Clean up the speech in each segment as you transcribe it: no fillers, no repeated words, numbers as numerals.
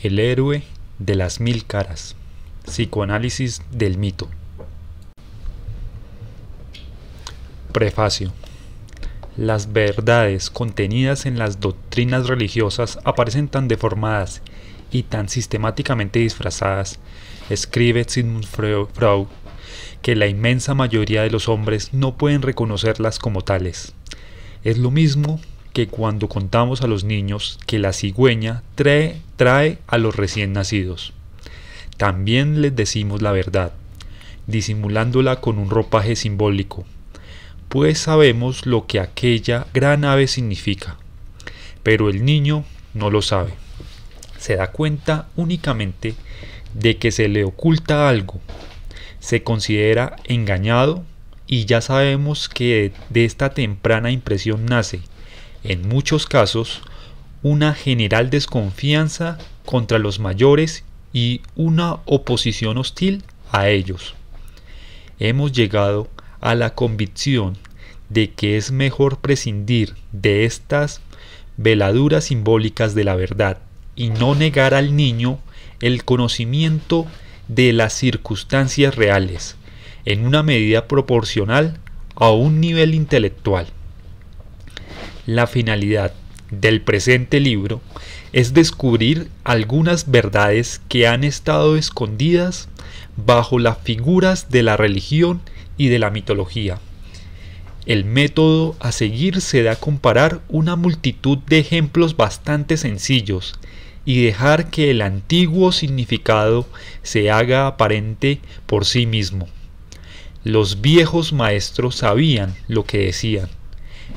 El héroe de las mil caras. Psicoanálisis del mito. Prefacio. Las verdades contenidas en las doctrinas religiosas aparecen tan deformadas y tan sistemáticamente disfrazadas, escribe Sigmund Freud, que la inmensa mayoría de los hombres no pueden reconocerlas como tales. Es lo mismo que cuando contamos a los niños que la cigüeña trae a los recién nacidos. También les decimos la verdad, disimulándola con un ropaje simbólico, pues sabemos lo que aquella gran ave significa, pero el niño no lo sabe. Se da cuenta únicamente de que se le oculta algo, se considera engañado y ya sabemos que de esta temprana impresión nace, en muchos casos, una general desconfianza contra los mayores y una oposición hostil a ellos. Hemos llegado a la convicción de que es mejor prescindir de estas veladuras simbólicas de la verdad y no negar al niño el conocimiento de las circunstancias reales, en una medida proporcional a un nivel intelectual. La finalidad del presente libro es descubrir algunas verdades que han estado escondidas bajo las figuras de la religión y de la mitología. El método a seguir será comparar una multitud de ejemplos bastante sencillos y dejar que el antiguo significado se haga aparente por sí mismo. Los viejos maestros sabían lo que decían.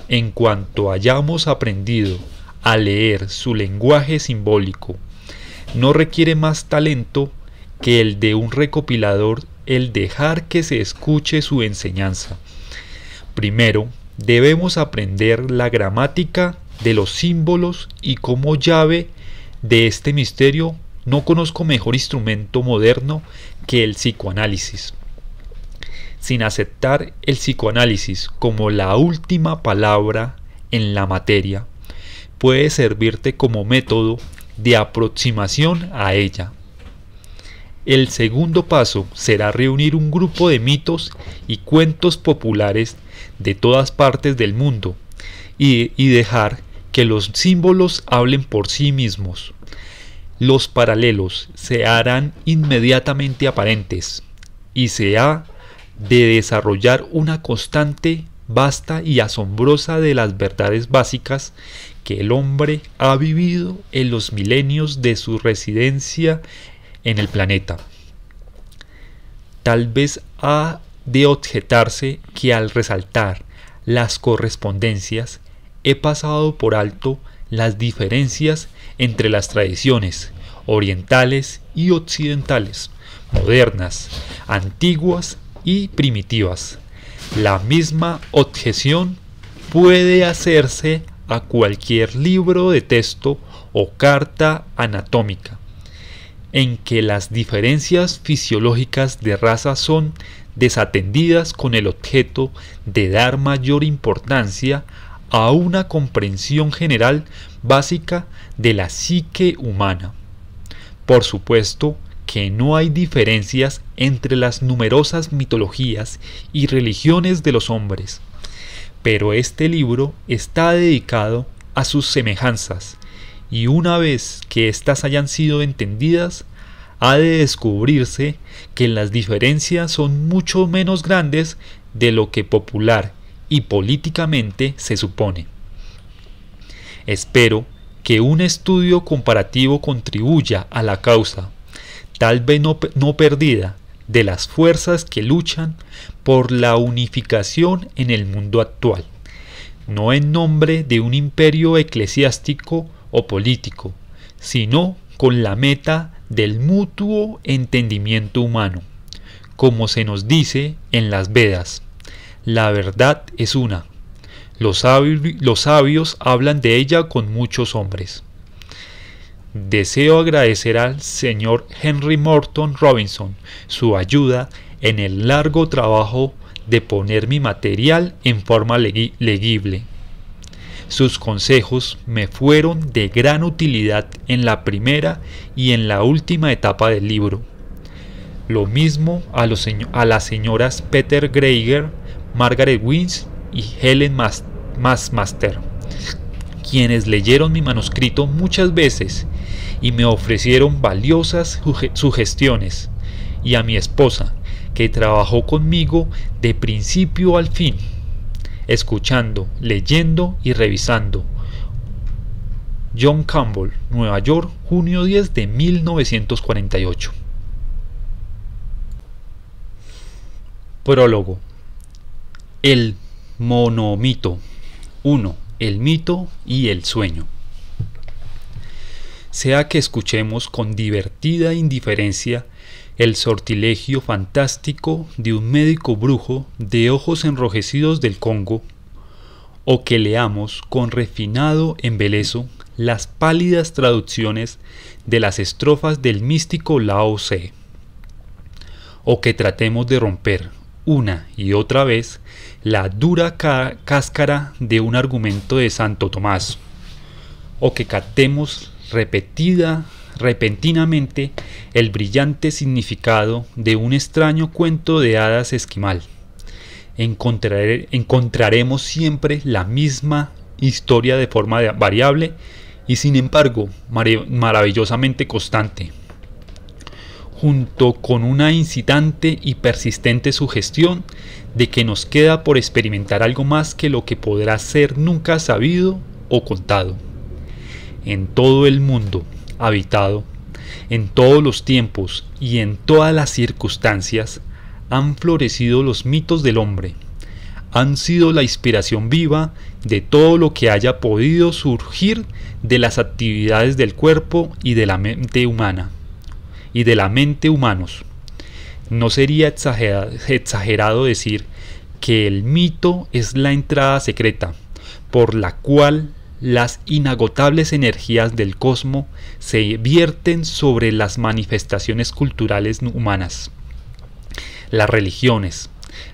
En cuanto hayamos aprendido a leer su lenguaje simbólico, no requiere más talento que el de un recopilador el dejar que se escuche su enseñanza. Primero, debemos aprender la gramática de los símbolos y como llave de este misterio no conozco mejor instrumento moderno que el psicoanálisis. Sin aceptar el psicoanálisis como la última palabra en la materia, puede servirte como método de aproximación a ella. El segundo paso será reunir un grupo de mitos y cuentos populares de todas partes del mundo y dejar que los símbolos hablen por sí mismos. Los paralelos se harán inmediatamente aparentes y se ha de desarrollar una constante, vasta y asombrosa de las verdades básicas que el hombre ha vivido en los milenios de su residencia en el planeta. Tal vez ha de objetarse que al resaltar las correspondencias he pasado por alto las diferencias entre las tradiciones orientales y occidentales, modernas, antiguas y primitivas. La misma objeción puede hacerse a cualquier libro de texto o carta anatómica, en que las diferencias fisiológicas de raza son desatendidas con el objeto de dar mayor importancia a una comprensión general básica de la psique humana. Por supuesto que no hay diferencias entre las numerosas mitologías y religiones de los hombres, pero este libro está dedicado a sus semejanzas, y una vez que éstas hayan sido entendidas, ha de descubrirse que las diferencias son mucho menos grandes de lo que popular y políticamente se supone. Espero que un estudio comparativo contribuya a la causa, tal vez no perdida, de las fuerzas que luchan por la unificación en el mundo actual, no en nombre de un imperio eclesiástico o político, sino con la meta del mutuo entendimiento humano. Como se nos dice en las Vedas, la verdad es una. Los sabios hablan de ella con muchos hombres. Deseo agradecer al señor Henry Morton Robinson su ayuda en el largo trabajo de poner mi material en forma legible. Sus consejos me fueron de gran utilidad en la primera y en la última etapa del libro. Lo mismo a las señoras Peter Greiger, Margaret Wins y Helen Master, quienes leyeron mi manuscrito muchas veces y me ofrecieron valiosas sugestiones, y a mi esposa, que trabajó conmigo de principio al fin, escuchando, leyendo y revisando. John Campbell, Nueva York, junio 10 de 1948. Prólogo. El monomito. 1. El mito y el sueño. Sea que escuchemos con divertida indiferencia el sortilegio fantástico de un médico brujo de ojos enrojecidos del Congo, o que leamos con refinado embeleso las pálidas traducciones de las estrofas del místico Lao Tse, o que tratemos de romper una y otra vez la dura cáscara de un argumento de Santo Tomás, o que captemos repentinamente el brillante significado de un extraño cuento de hadas esquimal, encontraremos siempre la misma historia de forma variable y sin embargo maravillosamente constante, junto con una incitante y persistente sugestión de que nos queda por experimentar algo más que lo que podrá ser nunca sabido o contado. En todo el mundo habitado, en todos los tiempos y en todas las circunstancias, han florecido los mitos del hombre, han sido la inspiración viva de todo lo que haya podido surgir de las actividades del cuerpo y de la mente humana, y de la mente humanos. No sería exagerado decir que el mito es la entrada secreta por la cual las inagotables energías del cosmos se vierten sobre las manifestaciones culturales humanas. Las religiones,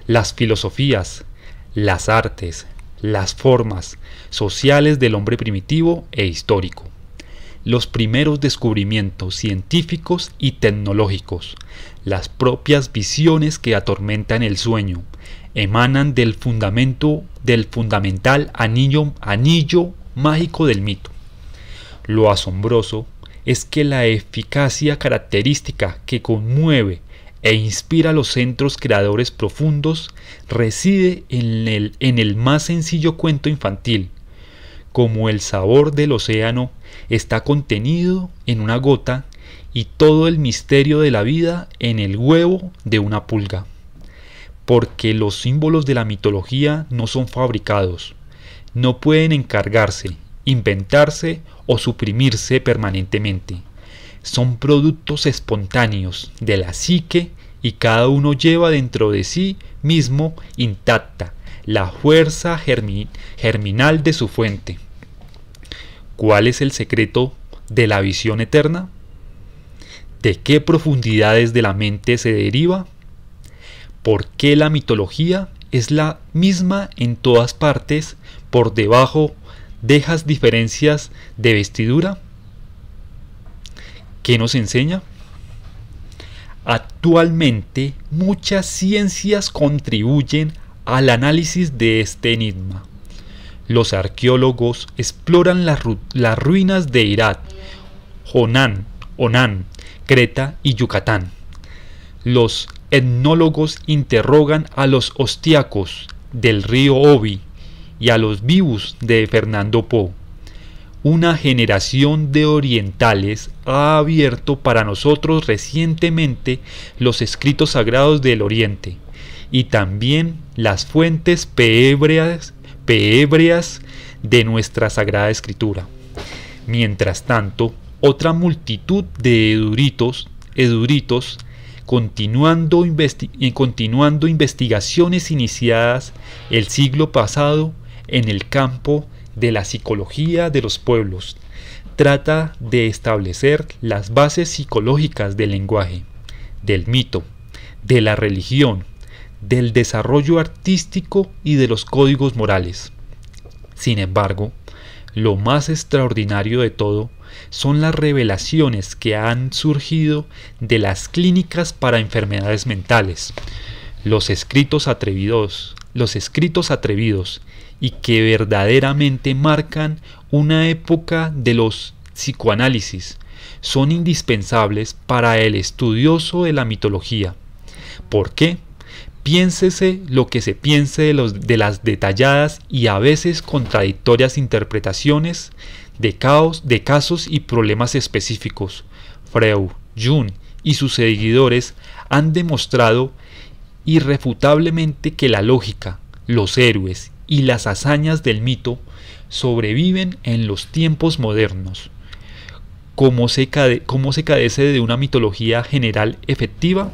las filosofías, las artes, las formas sociales del hombre primitivo e histórico, los primeros descubrimientos científicos y tecnológicos, las propias visiones que atormentan el sueño, emanan del fundamental anillo mágico del mito. Lo asombroso es que la eficacia característica que conmueve e inspira los centros creadores profundos reside en el más sencillo cuento infantil, como el sabor del océano está contenido en una gota y todo el misterio de la vida en el huevo de una pulga. Porque los símbolos de la mitología no son fabricados, no pueden encargarse, inventarse o suprimirse permanentemente. Son productos espontáneos de la psique y cada uno lleva dentro de sí mismo intacta la fuerza germinal de su fuente. ¿Cuál es el secreto de la visión eterna? ¿De qué profundidades de la mente se deriva? ¿Por qué la mitología es la misma en todas partes? Por debajo dejas diferencias de vestidura. ¿Qué nos enseña? Actualmente muchas ciencias contribuyen al análisis de este enigma. Los arqueólogos exploran las ruinas de Irak, Onán, Creta y Yucatán. Los etnólogos interrogan a los ostiacos del río Obi y a los vivus de Fernando Po. Una generación de orientales ha abierto para nosotros recientemente los escritos sagrados del Oriente y también las fuentes peébrias de nuestra Sagrada Escritura. Mientras tanto, otra multitud de eruditos continuando investigaciones iniciadas el siglo pasado en el campo de la psicología de los pueblos, trata de establecer las bases psicológicas del lenguaje, del mito, de la religión, del desarrollo artístico y de los códigos morales. Sin embargo, Lo más extraordinario de todo son las revelaciones que han surgido de las clínicas para enfermedades mentales, los escritos atrevidos y que verdaderamente marcan una época de los psicoanálisis, son indispensables para el estudioso de la mitología. ¿Por qué? Piénsese lo que se piense de las detalladas y a veces contradictorias interpretaciones de casos y problemas específicos. Freud, Jung y sus seguidores han demostrado irrefutablemente que la lógica, los héroes y las hazañas del mito sobreviven en los tiempos modernos. ¿Cómo se carece de una mitología general efectiva?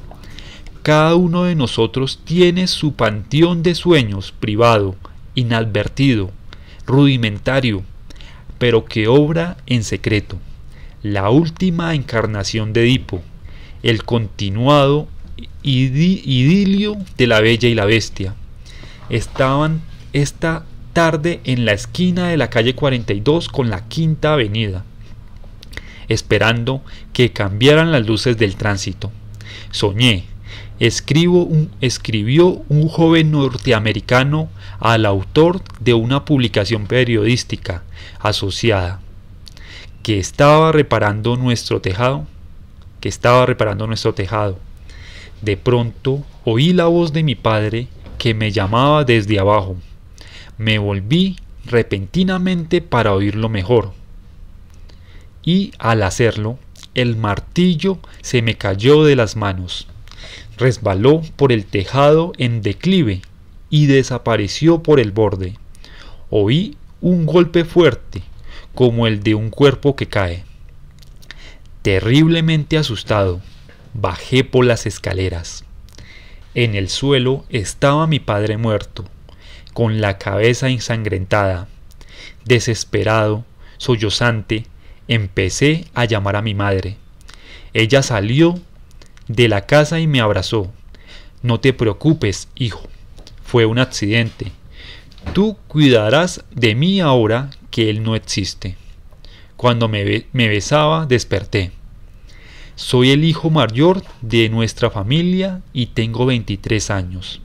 Cada uno de nosotros tiene su panteón de sueños privado, inadvertido, rudimentario, pero que obra en secreto. La última encarnación de Edipo, el continuado idilio de la Bella y la Bestia. Estaban esta tarde en la esquina de la calle 42 con la Quinta Avenida, esperando que cambiaran las luces del tránsito. Soñé. Escribió un joven norteamericano al autor de una publicación periodística asociada que estaba reparando nuestro tejado. De pronto oí la voz de mi padre que me llamaba desde abajo. Me volví repentinamente para oírlo mejor. Y al hacerlo, el martillo se me cayó de las manos. Resbaló por el tejado en declive y desapareció por el borde. Oí un golpe fuerte, como el de un cuerpo que cae. Terriblemente asustado, bajé por las escaleras. En el suelo estaba mi padre muerto, con la cabeza ensangrentada. Desesperado, sollozante, empecé a llamar a mi madre. Ella salió de la casa y me abrazó. No te preocupes, hijo. Fue un accidente. Tú cuidarás de mí ahora que él no existe. Cuando me besaba, desperté. Soy el hijo mayor de nuestra familia y tengo 23 años.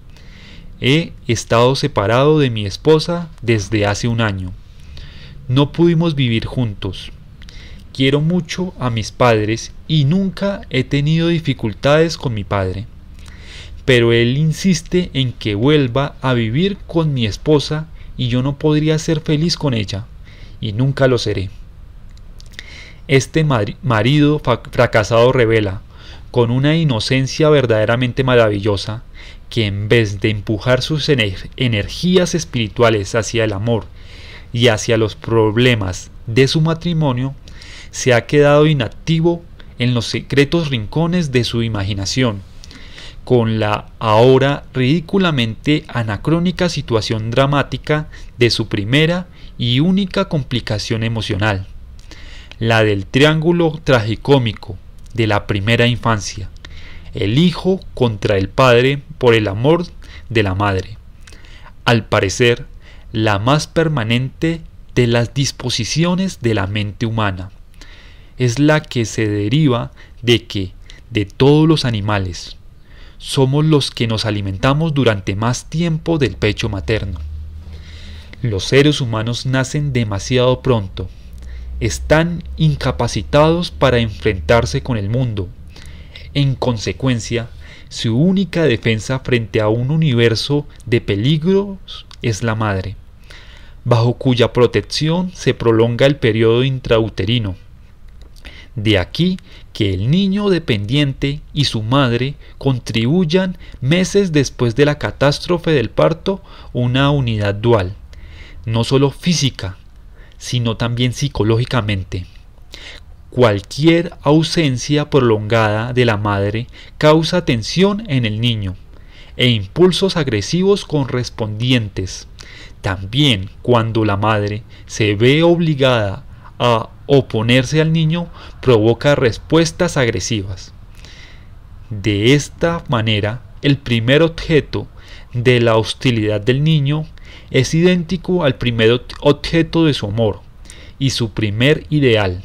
He estado separado de mi esposa desde hace un año. No pudimos vivir juntos. Quiero mucho a mis padres y nunca he tenido dificultades con mi padre. Pero él insiste en que vuelva a vivir con mi esposa y yo no podría ser feliz con ella, y nunca lo seré. Este marido fracasado revela, con una inocencia verdaderamente maravillosa, que en vez de empujar sus energías espirituales hacia el amor y hacia los problemas de su matrimonio, se ha quedado inactivo en los secretos rincones de su imaginación, con la ahora ridículamente anacrónica situación dramática de su primera y única complicación emocional, la del triángulo tragicómico de la primera infancia, el hijo contra el padre por el amor de la madre, al parecer la más permanente de las disposiciones de la mente humana. Es la que se deriva de que, de todos los animales, somos los que nos alimentamos durante más tiempo del pecho materno. Los seres humanos nacen demasiado pronto, están incapacitados para enfrentarse con el mundo. En consecuencia, su única defensa frente a un universo de peligros es la madre, bajo cuya protección se prolonga el periodo intrauterino. De aquí que el niño dependiente y su madre contribuyan meses después de la catástrofe del parto una unidad dual, no solo física, sino también psicológicamente. Cualquier ausencia prolongada de la madre causa tensión en el niño e impulsos agresivos correspondientes. También cuando la madre se ve obligada a oponerse al niño, provoca respuestas agresivas. De esta manera, el primer objeto de la hostilidad del niño es idéntico al primer objeto de su amor, y su primer ideal,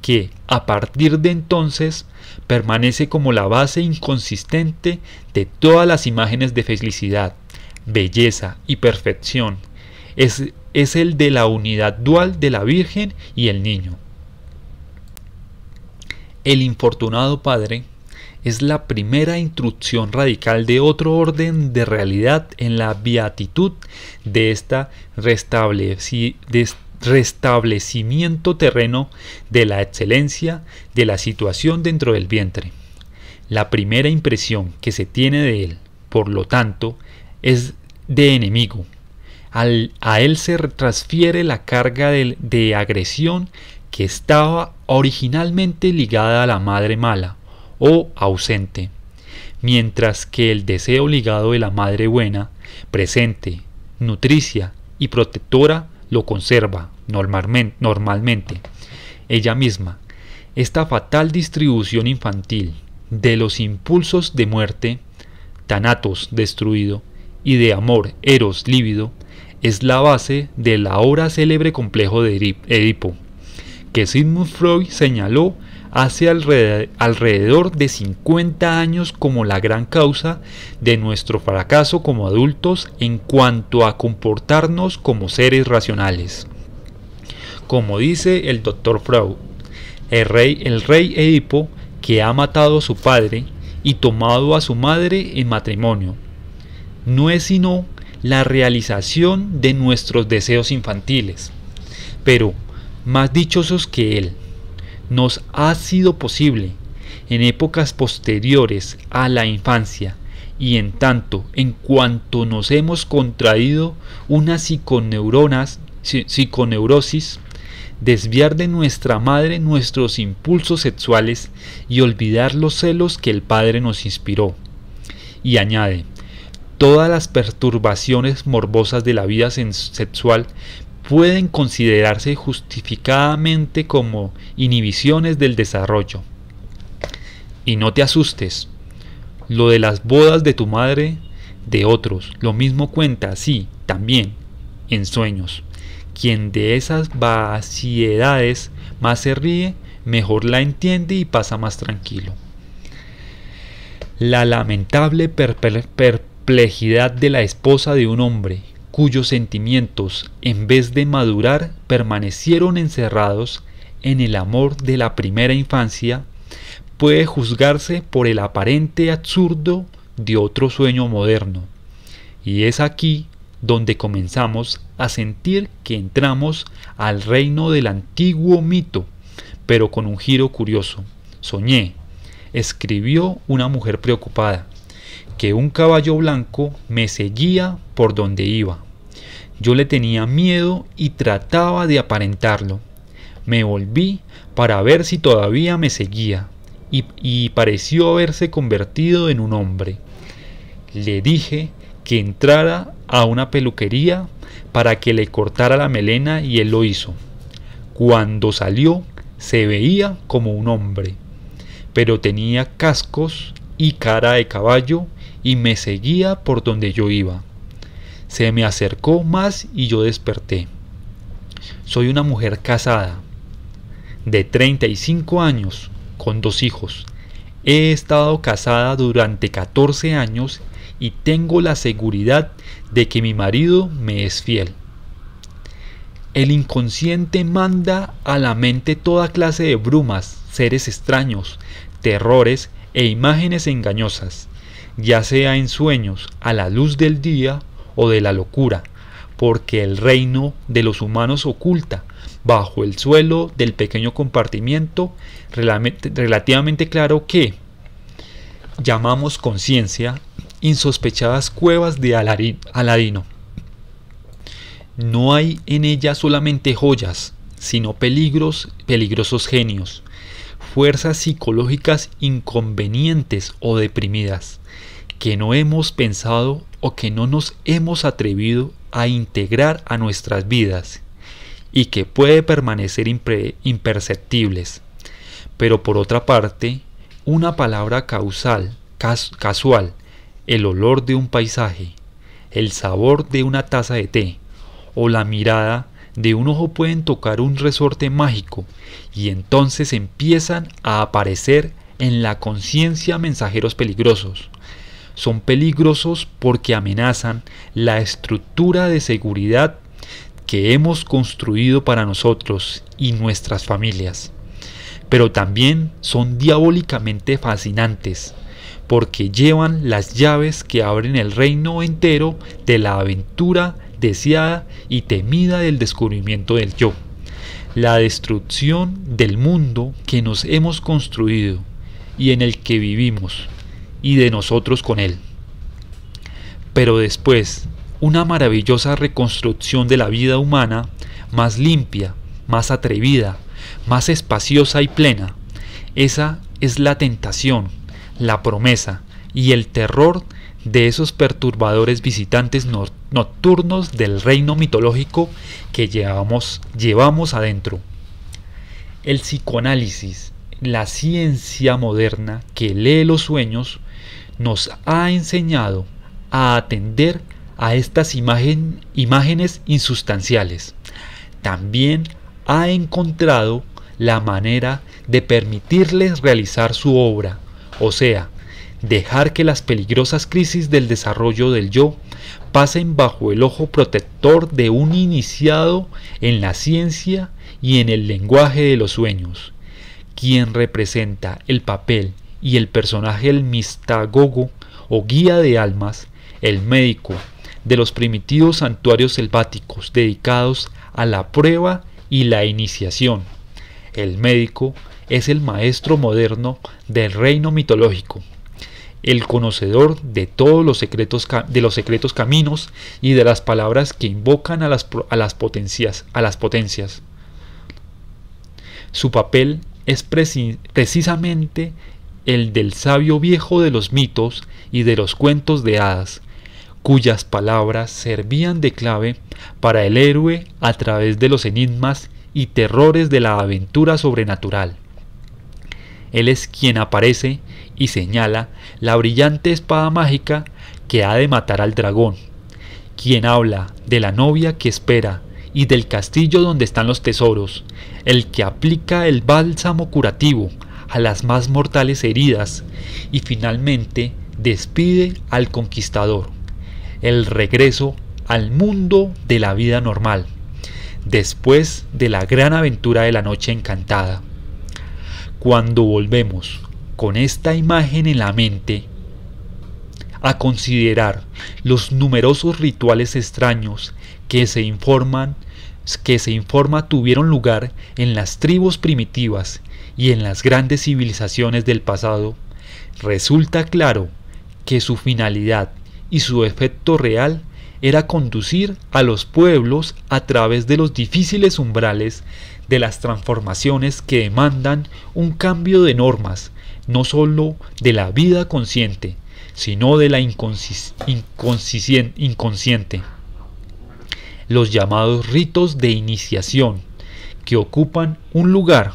que a partir de entonces permanece como la base inconsistente de todas las imágenes de felicidad, belleza y perfección, es el de la unidad dual de la Virgen y el niño. El infortunado padre es la primera introducción radical de otro orden de realidad en la beatitud de esta restablecimiento terreno de la excelencia de la situación dentro del vientre. La primera impresión que se tiene de él, por lo tanto, es de enemigo. A él se transfiere la carga de agresión que estaba originalmente ligada a la madre mala o ausente, mientras que el deseo ligado de la madre buena, presente, nutricia y protectora lo conserva normalmente ella misma. Esta fatal distribución infantil de los impulsos de muerte, thanatos destruido, y de amor, eros lívido, es la base del ahora célebre complejo de Edipo, que Sigmund Freud señaló hace alrededor de 50 años como la gran causa de nuestro fracaso como adultos en cuanto a comportarnos como seres racionales. Como dice el Dr. Freud, el rey Edipo, que ha matado a su padre y tomado a su madre en matrimonio, no es sino la realización de nuestros deseos infantiles, pero más dichosos que él. Nos ha sido posible, en épocas posteriores a la infancia, y en tanto en cuanto nos hemos contraído una psiconeurosis, desviar de nuestra madre nuestros impulsos sexuales y olvidar los celos que el padre nos inspiró. Y añade, todas las perturbaciones morbosas de la vida sexual pueden considerarse justificadamente como inhibiciones del desarrollo. Y no te asustes, lo de las bodas de tu madre, de otros, lo mismo cuenta, sí, también, en sueños. Quien de esas vaciedades más se ríe, mejor la entiende y pasa más tranquilo. La lamentable perplejidad de la esposa de un hombre, cuyos sentimientos, en vez de madurar, permanecieron encerrados en el amor de la primera infancia, puede juzgarse por el aparente absurdo de otro sueño moderno. Y es aquí donde comenzamos a sentir que entramos al reino del antiguo mito, pero con un giro curioso. Soñé, escribió una mujer preocupada, que un caballo blanco me seguía por donde iba. Yo le tenía miedo y trataba de aparentarlo. Me volví para ver si todavía me seguía y pareció haberse convertido en un hombre. Le dije que entrara a una peluquería para que le cortara la melena y él lo hizo. Cuando salió se veía como un hombre, pero tenía cascos y cara de caballo y me seguía por donde yo iba. Se me acercó más y yo desperté. Soy una mujer casada, de 35 años, con 2 hijos. He estado casada durante 14 años y tengo la seguridad de que mi marido me es fiel. El inconsciente manda a la mente toda clase de brumas, seres extraños, terrores e imágenes engañosas, ya sea en sueños, a la luz del día o de la locura, porque el reino de los humanos oculta, bajo el suelo del pequeño compartimiento relativamente claro que llamamos conciencia, insospechadas cuevas de Aladino. No hay en ella solamente joyas, sino peligrosos genios, fuerzas psicológicas inconvenientes o deprimidas, que no hemos pensado o que no nos hemos atrevido a integrar a nuestras vidas y que puede permanecer imperceptibles. Pero por otra parte, una palabra casual, el olor de un paisaje, el sabor de una taza de té o la mirada de un ojo pueden tocar un resorte mágico y entonces empiezan a aparecer en la conciencia mensajeros peligrosos. Son peligrosos porque amenazan la estructura de seguridad que hemos construido para nosotros y nuestras familias. Pero también son diabólicamente fascinantes, porque llevan las llaves que abren el reino entero de la aventura deseada y temida del descubrimiento del yo, la destrucción del mundo que nos hemos construido y en el que vivimos, y de nosotros con él. Pero después, una maravillosa reconstrucción de la vida humana, más limpia, más atrevida, más espaciosa y plena. Esa es la tentación, la promesa y el terror de esos perturbadores visitantes nocturnos del reino mitológico que llevamos adentro. El psicoanálisis, la ciencia moderna que lee los sueños, nos ha enseñado a atender a estas imágenes insustanciales. También ha encontrado la manera de permitirles realizar su obra, o sea, dejar que las peligrosas crisis del desarrollo del yo pasen bajo el ojo protector de un iniciado en la ciencia y en el lenguaje de los sueños, quien representa el papel y el personaje del mistagogo o guía de almas, el médico de los primitivos santuarios selváticos dedicados a la prueba y la iniciación. El médico es el maestro moderno del reino mitológico, el conocedor de todos los secretos caminos y de las palabras que invocan a las potencias. Su papel es precisamente el del sabio viejo de los mitos y de los cuentos de hadas, cuyas palabras servían de clave para el héroe a través de los enigmas y terrores de la aventura sobrenatural. Él es quien aparece y señala la brillante espada mágica que ha de matar al dragón, quien habla de la novia que espera y del castillo donde están los tesoros, el que aplica el bálsamo curativo a las más mortales heridas y finalmente despide al conquistador, el regreso al mundo de la vida normal, después de la gran aventura de la noche encantada. Cuando volvemos con esta imagen en la mente a considerar los numerosos rituales extraños que se informa tuvieron lugar en las tribus primitivas y en las grandes civilizaciones del pasado, resulta claro que su finalidad y su efecto real era conducir a los pueblos a través de los difíciles umbrales de las transformaciones que demandan un cambio de normas, no sólo de la vida consciente, sino de la inconsciente. Los llamados ritos de iniciación, que ocupan un lugar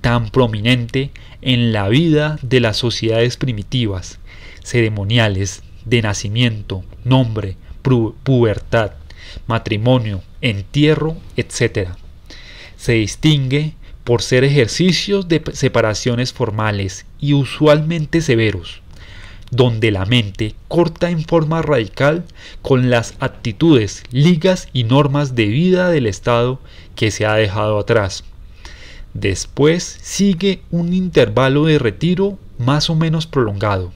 tan prominente en la vida de las sociedades primitivas, ceremoniales de nacimiento, nombre, pubertad, matrimonio, entierro, etc. Se distingue por ser ejercicios de separaciones formales y usualmente severos, donde la mente corta en forma radical con las actitudes, ligas y normas de vida del estado que se ha dejado atrás. Después sigue un intervalo de retiro más o menos prolongado,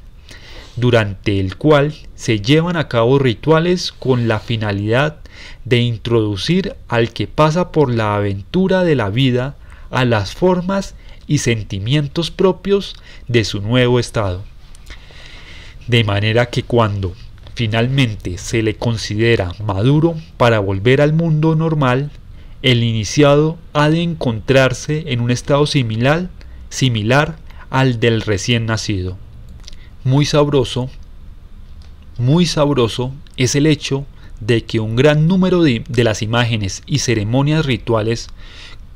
durante el cual se llevan a cabo rituales con la finalidad de introducir al que pasa por la aventura de la vida a las formas y sentimientos propios de su nuevo estado. De manera que cuando finalmente se le considera maduro para volver al mundo normal, el iniciado ha de encontrarse en un estado similar al del recién nacido. Muy sabroso es el hecho de que un gran número de las imágenes y ceremonias rituales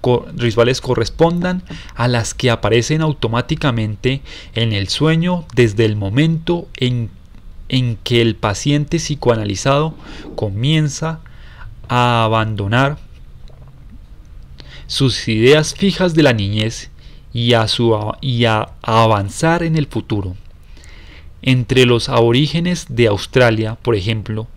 correspondan a las que aparecen automáticamente en el sueño desde el momento en que el paciente psicoanalizado comienza a abandonar sus ideas fijas de la niñez y a avanzar en el futuro. Entre los aborígenes de Australia, por ejemplo,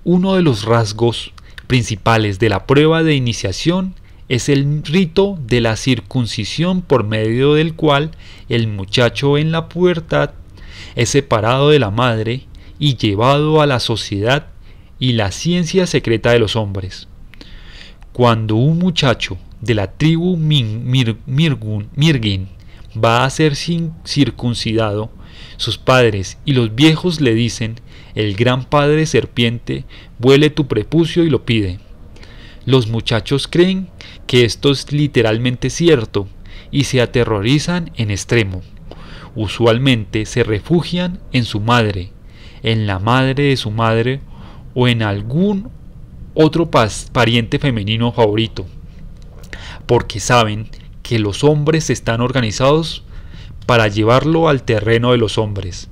uno de los rasgos principales de la prueba de iniciación es el rito de la circuncisión, por medio del cual el muchacho en la pubertad es separado de la madre y llevado a la sociedad y la ciencia secreta de los hombres. Cuando un muchacho de la tribu Mirgin va a ser circuncidado, sus padres y los viejos le dicen: el gran padre serpiente huele tu prepucio y lo pide. Los muchachos creen que esto es literalmente cierto y se aterrorizan en extremo. Usualmente se refugian en su madre, en la madre de su madre o en algún otro pariente femenino favorito, porque saben que los hombres están organizados para llevarlo al terreno de los hombres,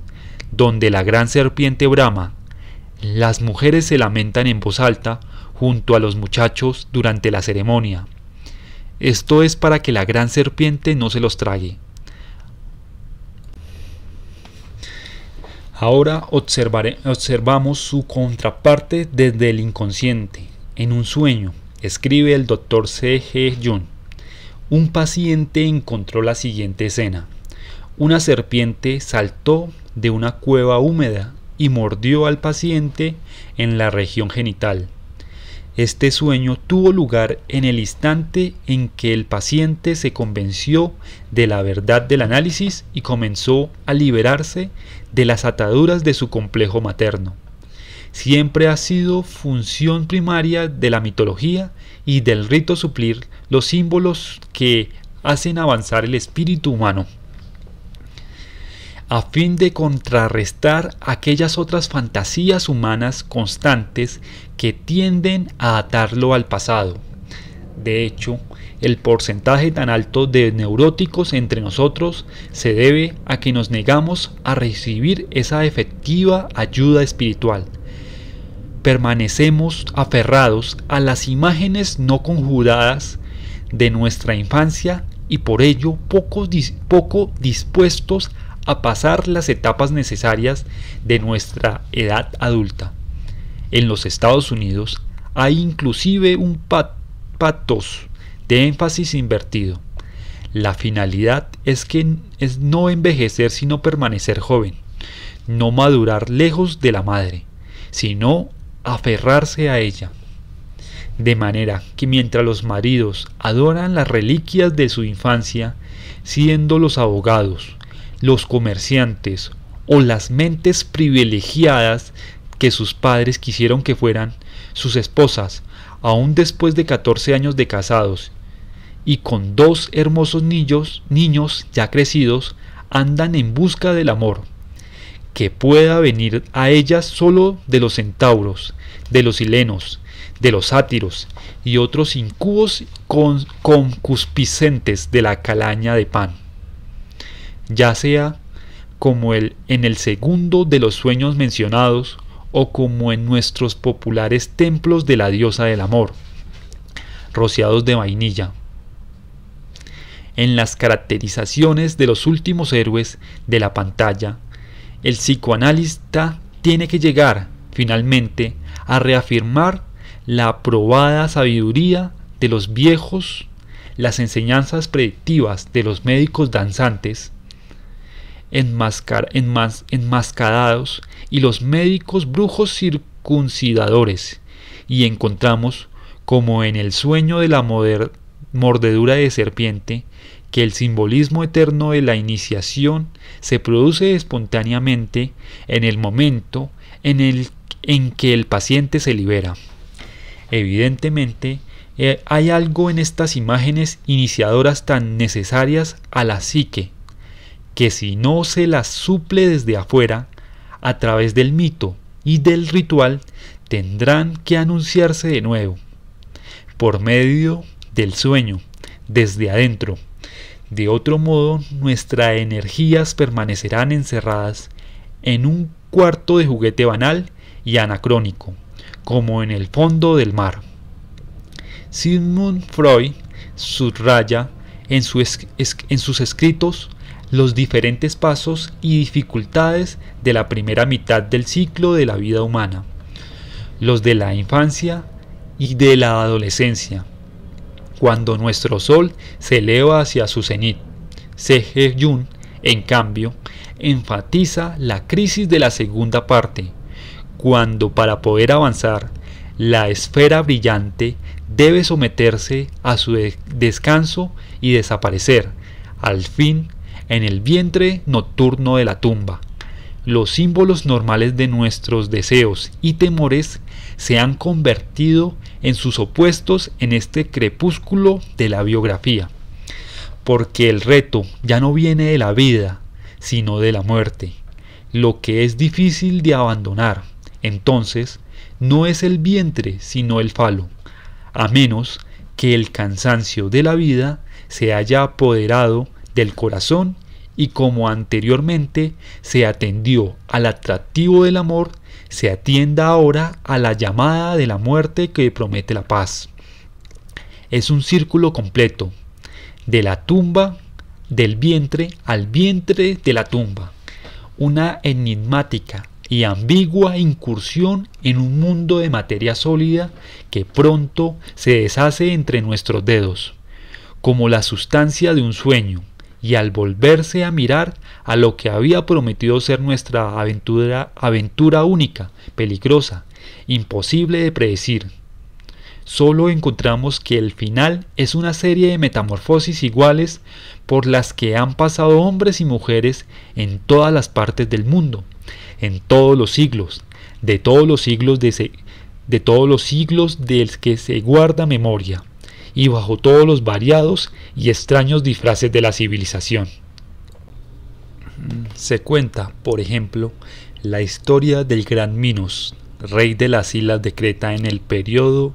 donde la gran serpiente brama. Las mujeres se lamentan en voz alta junto a los muchachos durante la ceremonia. Esto es para que la gran serpiente no se los trague. Ahora observamos su contraparte desde el inconsciente. En un sueño, escribe el Dr. C.G. Jung, un paciente encontró la siguiente escena. Una serpiente saltó de una cueva húmeda y mordió al paciente en la región genital. Este sueño tuvo lugar en el instante en que el paciente se convenció de la verdad del análisis y comenzó a liberarse de las ataduras de su complejo materno. Siempre ha sido función primaria de la mitología y del rito suplir los símbolos que hacen avanzar el espíritu humano, a fin de contrarrestar aquellas otras fantasías humanas constantes que tienden a atarlo al pasado. De hecho, el porcentaje tan alto de neuróticos entre nosotros se debe a que nos negamos a recibir esa efectiva ayuda espiritual. Permanecemos aferrados a las imágenes no conjuradas de nuestra infancia y por ello poco dispuestos a pasar las etapas necesarias de nuestra edad adulta. En los Estados Unidos hay inclusive un patos de énfasis invertido. La finalidad es no envejecer sino permanecer joven, no madurar lejos de la madre, sino aferrarse a ella. De manera que mientras los maridos adoran las reliquias de su infancia, siendo los abogados, los comerciantes o las mentes privilegiadas que sus padres quisieron que fueran, sus esposas, aún después de 14 años de casados y con 2 hermosos niños ya crecidos, andan en busca del amor, que pueda venir a ellas solo de los centauros, de los silenos, de los sátiros y otros incubos concupiscentes de la calaña de Pan. Ya sea como en el segundo de los sueños mencionados o como en nuestros populares templos de la diosa del amor, rociados de vainilla. En las caracterizaciones de los últimos héroes de la pantalla, el psicoanalista tiene que llegar, finalmente, a reafirmar la probada sabiduría de los viejos, las enseñanzas predictivas de los médicos danzantes, enmascarados y los médicos brujos circuncidadores, y encontramos, como en el sueño de la mordedura de serpiente, que el simbolismo eterno de la iniciación se produce espontáneamente en el momento en que el paciente se libera. Evidentemente, hay algo en estas imágenes iniciadoras tan necesarias a la psique, que si no se las suple desde afuera, a través del mito y del ritual, tendrán que anunciarse de nuevo, por medio del sueño, desde adentro. De otro modo, nuestras energías permanecerán encerradas en un cuarto de juguete banal y anacrónico, como en el fondo del mar. Sigmund Freud subraya en sus escritos los diferentes pasos y dificultades de la primera mitad del ciclo de la vida humana, los de la infancia y de la adolescencia, cuando nuestro sol se eleva hacia su cenit. Se-Jung, en cambio, enfatiza la crisis de la segunda parte, cuando para poder avanzar, la esfera brillante debe someterse a su descanso y desaparecer, al fin, en el vientre nocturno de la tumba. Los símbolos normales de nuestros deseos y temores se han convertido en sus opuestos en este crepúsculo de la biografía, porque el reto ya no viene de la vida, sino de la muerte, lo que es difícil de abandonar. Entonces, no es el vientre, sino el falo, a menos que el cansancio de la vida se haya apoderado del corazón y como anteriormente se atendió al atractivo del amor, se atienda ahora a la llamada de la muerte que promete la paz. Es un círculo completo, de la tumba del vientre al vientre de la tumba, una enigmática y ambigua incursión en un mundo de materia sólida que pronto se deshace entre nuestros dedos, como la sustancia de un sueño, y al volverse a mirar a lo que había prometido ser nuestra aventura única, peligrosa, imposible de predecir, solo encontramos que el final es una serie de metamorfosis iguales por las que han pasado hombres y mujeres en todas las partes del mundo, en todos los siglos, de todos los siglos del que se guarda memoria, y bajo todos los variados y extraños disfraces de la civilización. Se cuenta, por ejemplo, la historia del gran Minos, rey de las islas de Creta en el periodo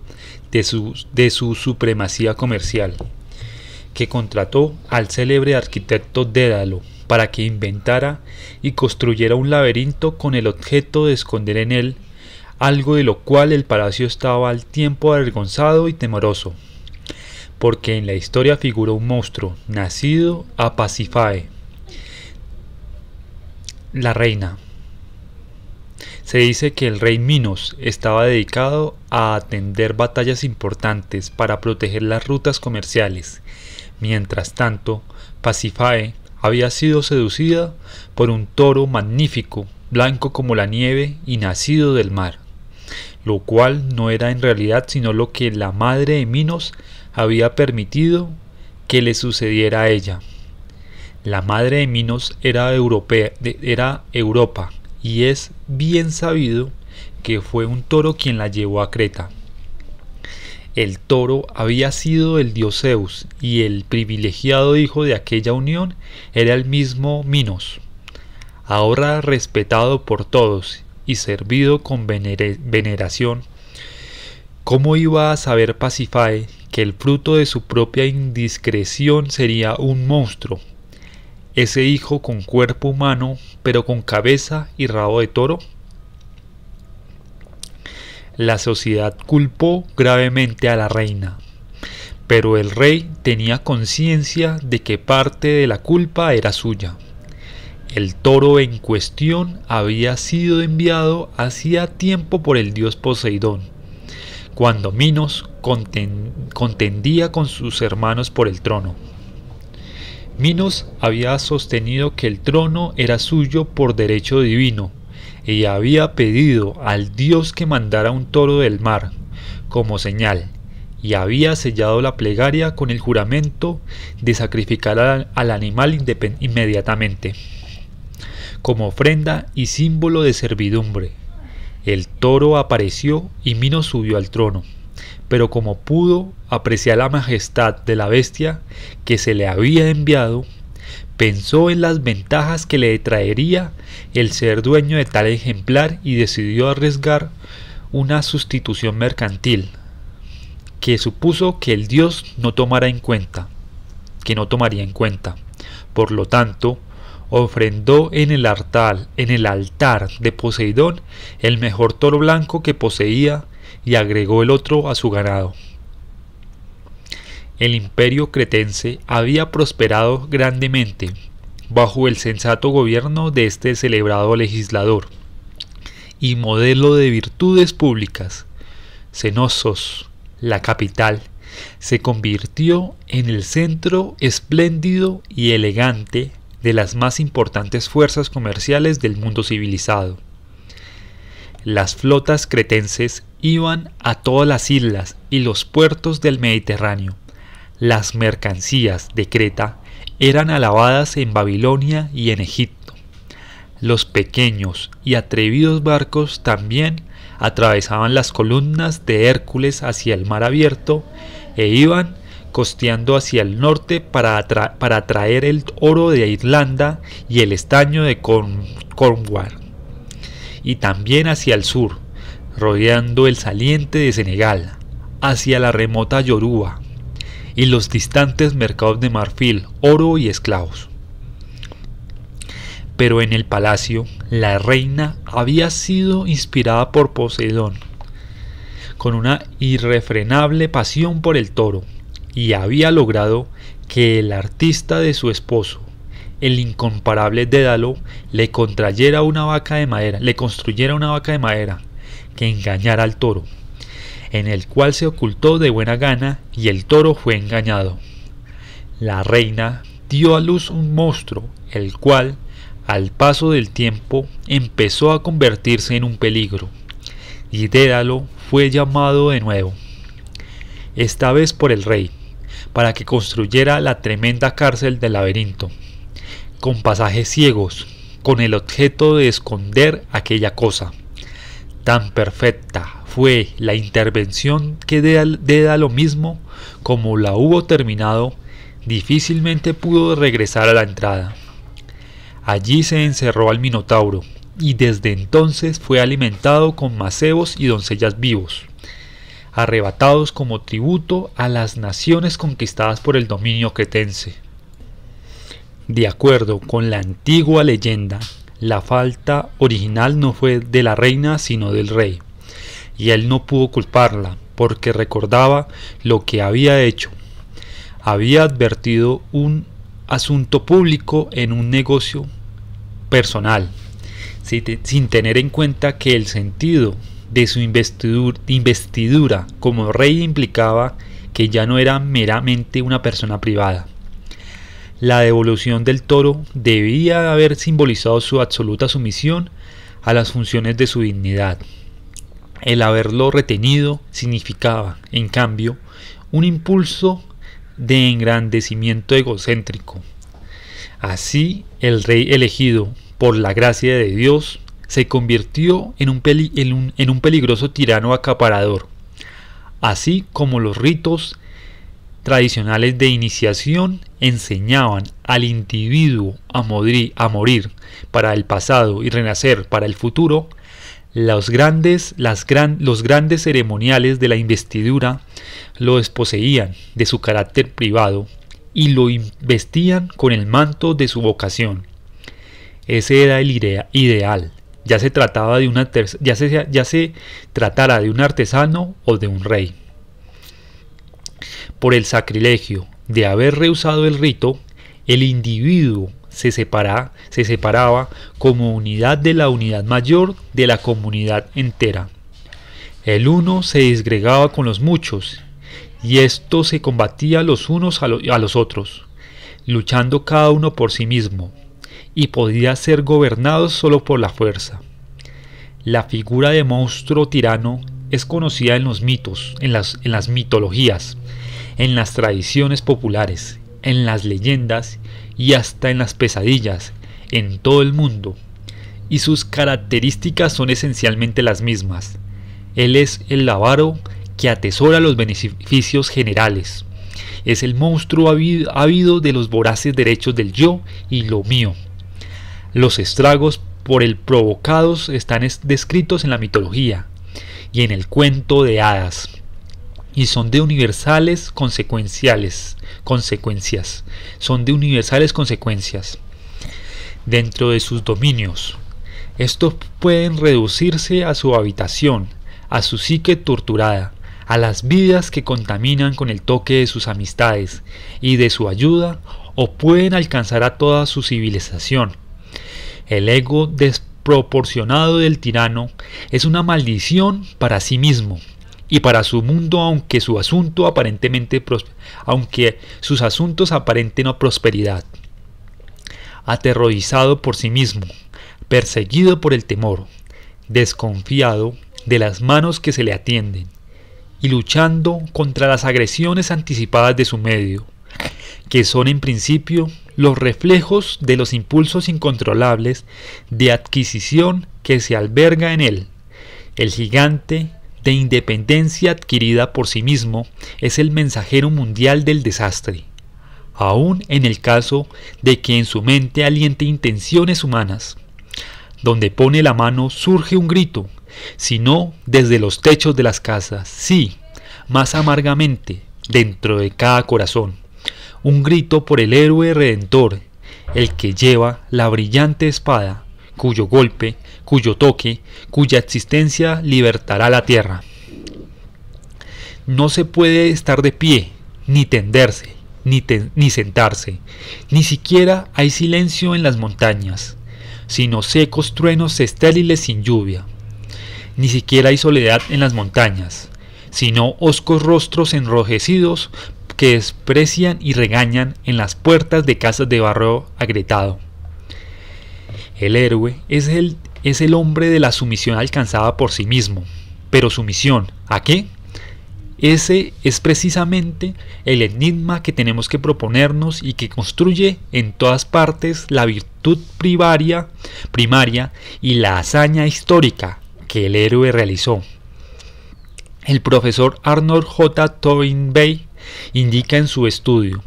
de su supremacía comercial, que contrató al célebre arquitecto Dédalo para que inventara y construyera un laberinto con el objeto de esconder en él algo de lo cual el palacio estaba al tiempo avergonzado y temeroso, porque en la historia figura un monstruo nacido a Pasífae, la reina. Se dice que el rey Minos estaba dedicado a atender batallas importantes para proteger las rutas comerciales. Mientras tanto, Pasífae había sido seducida por un toro magnífico, blanco como la nieve y nacido del mar, lo cual no era en realidad sino lo que la madre de Minos había permitido que le sucediera a ella. La madre de Minos era Europa, y es bien sabido que fue un toro quien la llevó a Creta. El toro había sido el dios Zeus, y el privilegiado hijo de aquella unión era el mismo Minos, ahora respetado por todos y servido con veneración. ¿Cómo iba a saber Pasífae que el fruto de su propia indiscreción sería un monstruo, ese hijo con cuerpo humano pero con cabeza y rabo de toro? La sociedad culpó gravemente a la reina, pero el rey tenía conciencia de que parte de la culpa era suya. El toro en cuestión había sido enviado hacía tiempo por el dios Poseidón, cuando Minos contendía con sus hermanos por el trono. Minos había sostenido que el trono era suyo por derecho divino, y había pedido al dios que mandara un toro del mar como señal, y había sellado la plegaria con el juramento de sacrificar al animal inmediatamente, como ofrenda y símbolo de servidumbre. El toro apareció y Minos subió al trono, pero como pudo apreciar la majestad de la bestia que se le había enviado, pensó en las ventajas que le traería el ser dueño de tal ejemplar y decidió arriesgar una sustitución mercantil, que supuso que el dios no tomaría en cuenta. Por lo tanto, ofrendó en el altar de Poseidón el mejor toro blanco que poseía y agregó el otro a su ganado. El imperio cretense había prosperado grandemente bajo el sensato gobierno de este celebrado legislador y modelo de virtudes públicas. Cnosos, la capital, se convirtió en el centro espléndido y elegante de las más importantes fuerzas comerciales del mundo civilizado. Las flotas cretenses iban a todas las islas y los puertos del Mediterráneo. Las mercancías de Creta eran alabadas en Babilonia y en Egipto. Los pequeños y atrevidos barcos también atravesaban las columnas de Hércules hacia el mar abierto e iban costeando hacia el norte para traer el oro de Irlanda y el estaño de Cornwall, y también hacia el sur, rodeando el saliente de Senegal, hacia la remota Yoruba y los distantes mercados de marfil, oro y esclavos. Pero en el palacio, la reina había sido inspirada por Poseidón, con una irrefrenable pasión por el toro, y había logrado que el artista de su esposo, el incomparable Dédalo, le construyera una vaca de madera que engañara al toro, en el cual se ocultó de buena gana y el toro fue engañado. La reina dio a luz un monstruo, el cual, al paso del tiempo, empezó a convertirse en un peligro, y Dédalo fue llamado de nuevo, esta vez por el rey, para que construyera la tremenda cárcel del laberinto, con pasajes ciegos, con el objeto de esconder aquella cosa. Tan perfecta fue la intervención que Dédalo mismo, como la hubo terminado, difícilmente pudo regresar a la entrada. Allí se encerró al Minotauro, y desde entonces fue alimentado con macebos y doncellas vivos, arrebatados como tributo a las naciones conquistadas por el dominio cretense. De acuerdo con la antigua leyenda, la falta original no fue de la reina sino del rey, y él no pudo culparla porque recordaba lo que había hecho. Había advertido un asunto público en un negocio personal, sin tener en cuenta que el sentido de su investidura como rey implicaba que ya no era meramente una persona privada. La devolución del toro debía haber simbolizado su absoluta sumisión a las funciones de su dignidad. El haberlo retenido significaba, en cambio, un impulso de engrandecimiento egocéntrico. Así, el rey elegido por la gracia de Dios se convirtió en un peligroso tirano acaparador, así como los ritos tradicionales de iniciación enseñaban al individuo a morir para el pasado y renacer para el futuro. Los grandes ceremoniales de la investidura lo desposeían de su carácter privado y lo investían con el manto de su vocación. Ese era el ideal, ya se tratara de un artesano o de un rey. Por el sacrilegio de haber rehusado el rito, el individuo se separaba como unidad de la unidad mayor de la comunidad entera. El uno se disgregaba con los muchos, y esto se combatía los unos a los otros, luchando cada uno por sí mismo, y podía ser gobernado solo por la fuerza. La figura de monstruo tirano es conocida en los mitos, en las mitologías, en las tradiciones populares, en las leyendas y hasta en las pesadillas en todo el mundo, y sus características son esencialmente las mismas. Él es el avaro que atesora los beneficios generales, es el monstruo ávido de los voraces derechos del yo y lo mío. Los estragos por él provocados están descritos en la mitología y en el cuento de hadas, y son de universales consecuencias. Dentro de sus dominios, estos pueden reducirse a su habitación, a su psique torturada, a las vidas que contaminan con el toque de sus amistades y de su ayuda, o pueden alcanzar a toda su civilización. El ego desproporcionado del tirano es una maldición para sí mismo y para su mundo, aunque sus asuntos aparenten no prosperidad. Aterrorizado por sí mismo, perseguido por el temor, desconfiado de las manos que se le atienden, y luchando contra las agresiones anticipadas de su medio, que son en principio los reflejos de los impulsos incontrolables de adquisición que se alberga en él. El gigante de independencia adquirida por sí mismo es el mensajero mundial del desastre, aun en el caso de que en su mente aliente intenciones humanas. Donde pone la mano surge un grito, sino desde los techos de las casas, sí, más amargamente, dentro de cada corazón. Un grito por el héroe redentor, el que lleva la brillante espada, cuyo golpe, cuyo toque, cuya existencia libertará la tierra. No se puede estar de pie, ni tenderse, ni sentarse, ni siquiera hay silencio en las montañas, sino secos truenos estériles sin lluvia. Ni siquiera hay soledad en las montañas, sino hoscos rostros enrojecidos que desprecian y regañan en las puertas de casas de barro agrietado. El héroe es el hombre de la sumisión alcanzada por sí mismo. Pero ¿sumisión a qué? Ese es precisamente el enigma que tenemos que proponernos y que construye en todas partes la virtud primaria y la hazaña histórica que el héroe realizó. El profesor Arnold J. Toynbee indica en su estudio,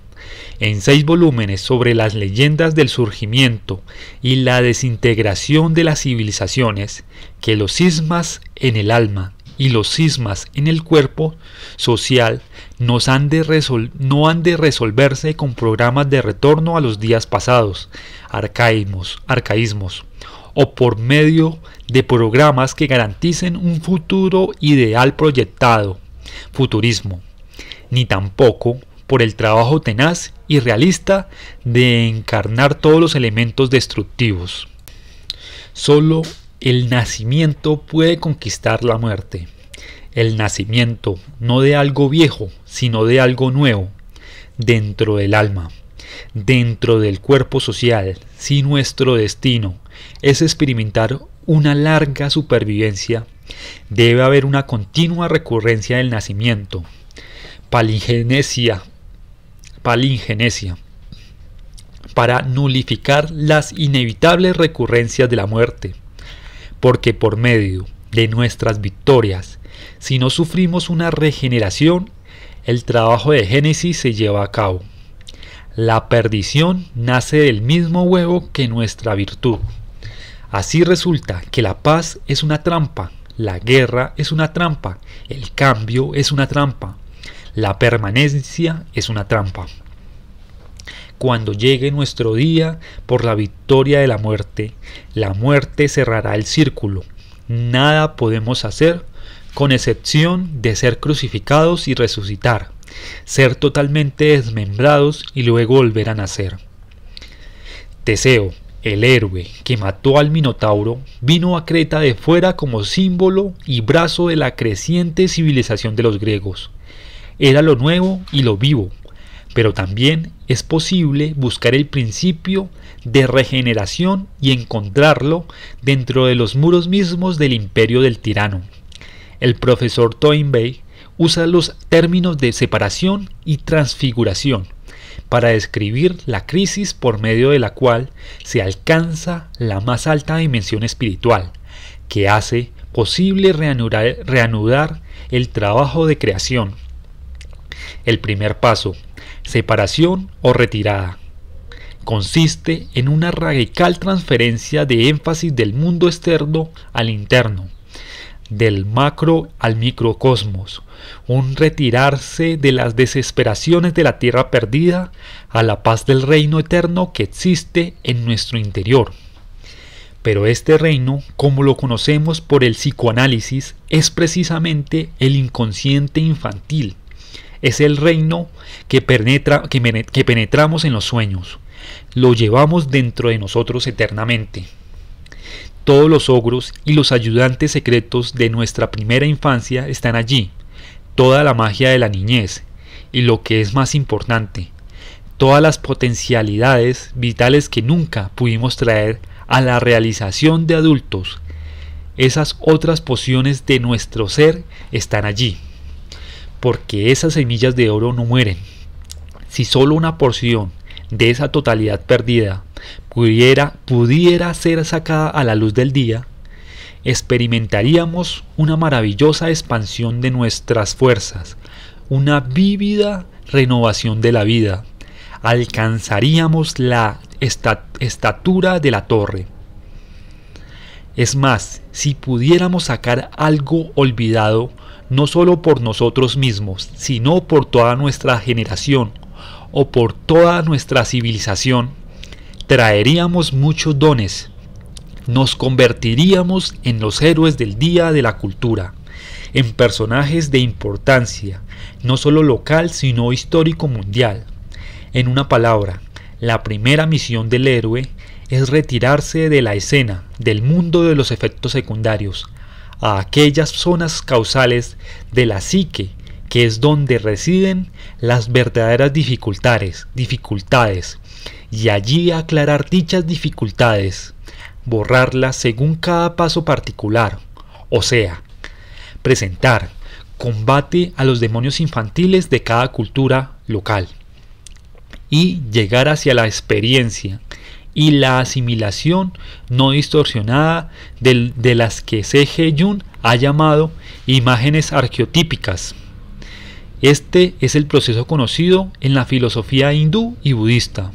en 6 volúmenes sobre las leyendas del surgimiento y la desintegración de las civilizaciones, que los cismas en el alma y los cismas en el cuerpo social no han de resolverse con programas de retorno a los días pasados, arcaísmos, o por medio de programas que garanticen un futuro ideal proyectado, futurismo, ni tampoco por el trabajo tenaz y realista de encarnar todos los elementos destructivos. Solo el nacimiento puede conquistar la muerte. El nacimiento no de algo viejo, sino de algo nuevo, dentro del alma, dentro del cuerpo social. Si nuestro destino es experimentar una larga supervivencia, debe haber una continua recurrencia del nacimiento, palingenesia, para nulificar las inevitables recurrencias de la muerte, porque por medio de nuestras victorias, si no sufrimos una regeneración, el trabajo de génesis se lleva a cabo. La perdición nace del mismo huevo que nuestra virtud. Así resulta que la paz es una trampa, la guerra es una trampa, el cambio es una trampa, la permanencia es una trampa. Cuando llegue nuestro día por la victoria de la muerte cerrará el círculo. Nada podemos hacer con excepción de ser crucificados y resucitar, ser totalmente desmembrados y luego volver a nacer. Teseo, el héroe que mató al Minotauro, vino a Creta de fuera como símbolo y brazo de la creciente civilización de los griegos. Era lo nuevo y lo vivo, pero también es posible buscar el principio de regeneración y encontrarlo dentro de los muros mismos del imperio del tirano. El profesor Toynbee usa los términos de separación y transfiguración para describir la crisis por medio de la cual se alcanza la más alta dimensión espiritual, que hace posible reanudar el trabajo de creación. El primer paso, separación o retirada, consiste en una radical transferencia de énfasis del mundo externo al interno, del macro al microcosmos, un retirarse de las desesperaciones de la tierra perdida a la paz del reino eterno que existe en nuestro interior. Pero este reino, como lo conocemos por el psicoanálisis, es precisamente el inconsciente infantil. Es el reino que penetramos en los sueños. Lo llevamos dentro de nosotros eternamente. Todos los ogros y los ayudantes secretos de nuestra primera infancia están allí. Toda la magia de la niñez. Y lo que es más importante, todas las potencialidades vitales que nunca pudimos traer a la realización de adultos. Esas otras pociones de nuestro ser están allí. Porque esas semillas de oro no mueren. Si solo una porción de esa totalidad perdida pudiera ser sacada a la luz del día, experimentaríamos una maravillosa expansión de nuestras fuerzas, una vívida renovación de la vida. Alcanzaríamos la estatura de la torre. Es más, si pudiéramos sacar algo olvidado, no solo por nosotros mismos, sino por toda nuestra generación o por toda nuestra civilización, traeríamos muchos dones. Nos convertiríamos en los héroes del día de la cultura, en personajes de importancia, no solo local sino histórico mundial. En una palabra, la primera misión del héroe es retirarse de la escena, del mundo de los efectos secundarios, a aquellas zonas causales de la psique, que es donde residen las verdaderas dificultades, y allí aclarar dichas dificultades, borrarlas según cada paso particular, o sea, presentar combate a los demonios infantiles de cada cultura local, y llegar hacia la experiencia y la asimilación no distorsionada de las que C.G. Jung ha llamado imágenes arqueotípicas. Este es el proceso conocido en la filosofía hindú y budista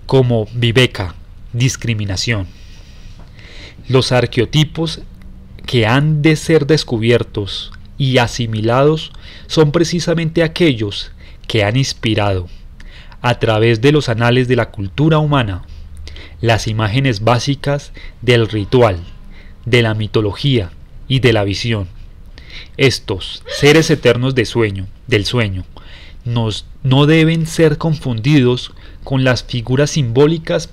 como viveka, discriminación. Los arqueotipos que han de ser descubiertos y asimilados son precisamente aquellos que han inspirado, a través de los anales de la cultura humana, las imágenes básicas del ritual, de la mitología y de la visión. Estos seres eternos del sueño, no deben ser confundidos con las figuras simbólicas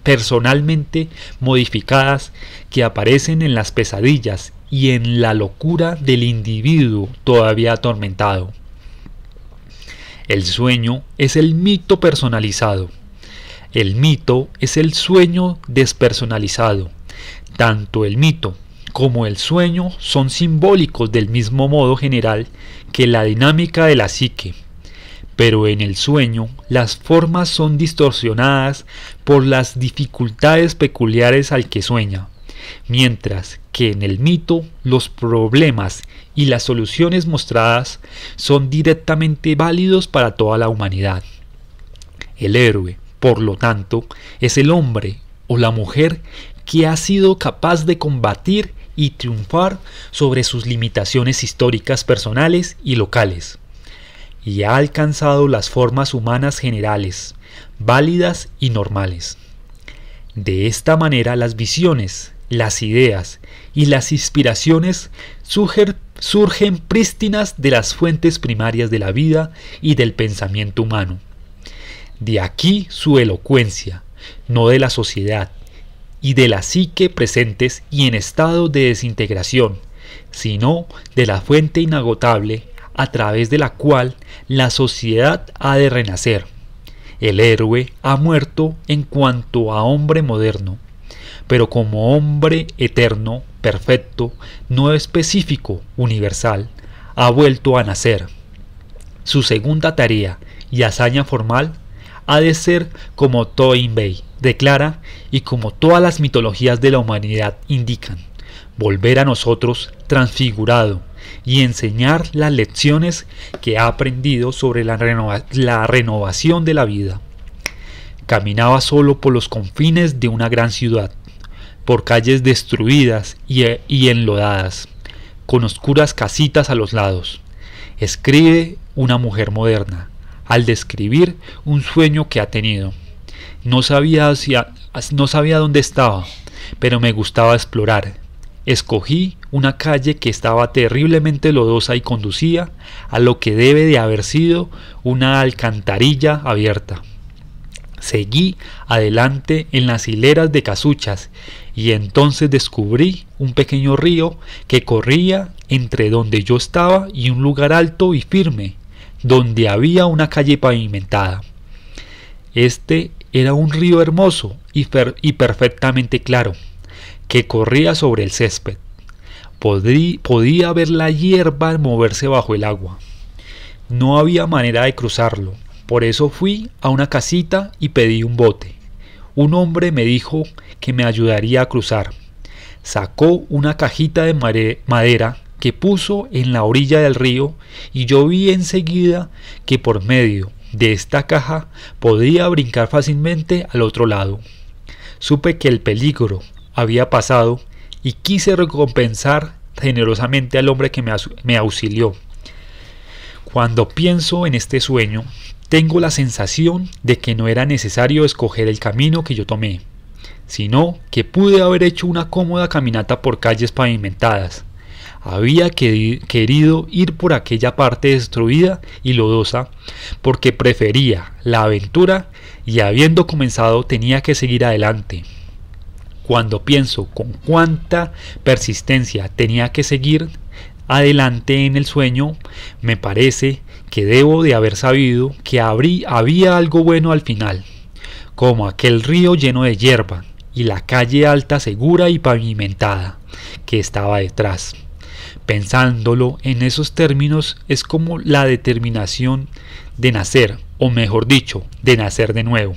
personalmente modificadas que aparecen en las pesadillas y en la locura del individuo todavía atormentado. El sueño es el mito personalizado. El mito es el sueño despersonalizado. Tanto el mito como el sueño son simbólicos del mismo modo general que la dinámica de la psique. Pero en el sueño las formas son distorsionadas por las dificultades peculiares al que sueña, mientras que en el mito los problemas y las soluciones mostradas son directamente válidos para toda la humanidad. El héroe, por lo tanto, es el hombre o la mujer que ha sido capaz de combatir y triunfar sobre sus limitaciones históricas personales y locales, y ha alcanzado las formas humanas generales, válidas y normales. De esta manera las visiones, las ideas y las inspiraciones surgen prístinas de las fuentes primarias de la vida y del pensamiento humano. De aquí su elocuencia, no de la sociedad y de la psique presentes y en estado de desintegración, sino de la fuente inagotable a través de la cual la sociedad ha de renacer. El héroe ha muerto en cuanto a hombre moderno, pero como hombre eterno, perfecto, no específico, universal, ha vuelto a nacer. Su segunda tarea y hazaña formal ha de ser como Toynbee declara y como todas las mitologías de la humanidad indican, volver a nosotros transfigurado y enseñar las lecciones que ha aprendido sobre la renovación de la vida. Caminaba solo por los confines de una gran ciudad, por calles destruidas y enlodadas, con oscuras casitas a los lados. Escribe una mujer moderna, al describir un sueño que ha tenido. No sabía dónde estaba, pero me gustaba explorar. Escogí una calle que estaba terriblemente lodosa y conducía a lo que debe de haber sido una alcantarilla abierta. Seguí adelante en las hileras de casuchas y entonces descubrí un pequeño río que corría entre donde yo estaba y un lugar alto y firme, donde había una calle pavimentada. Este era un río hermoso y perfectamente claro, que corría sobre el césped. Podía ver la hierba moverse bajo el agua. No había manera de cruzarlo, por eso fui a una casita y pedí un bote. Un hombre me dijo que me ayudaría a cruzar. Sacó una cajita de madera que puso en la orilla del río y yo vi enseguida que por medio de esta caja podía brincar fácilmente al otro lado. Supe que el peligro había pasado y quise recompensar generosamente al hombre que me auxilió. Cuando pienso en este sueño, tengo la sensación de que no era necesario escoger el camino que yo tomé, sino que pude haber hecho una cómoda caminata por calles pavimentadas. Había querido ir por aquella parte destruida y lodosa porque prefería la aventura y habiendo comenzado tenía que seguir adelante. Cuando pienso con cuánta persistencia tenía que seguir adelante en el sueño, me parece que debo de haber sabido que había algo bueno al final, como aquel río lleno de hierba y la calle alta, segura y pavimentada que estaba detrás. Pensándolo en esos términos es como la determinación de nacer, o mejor dicho, de nacer de nuevo,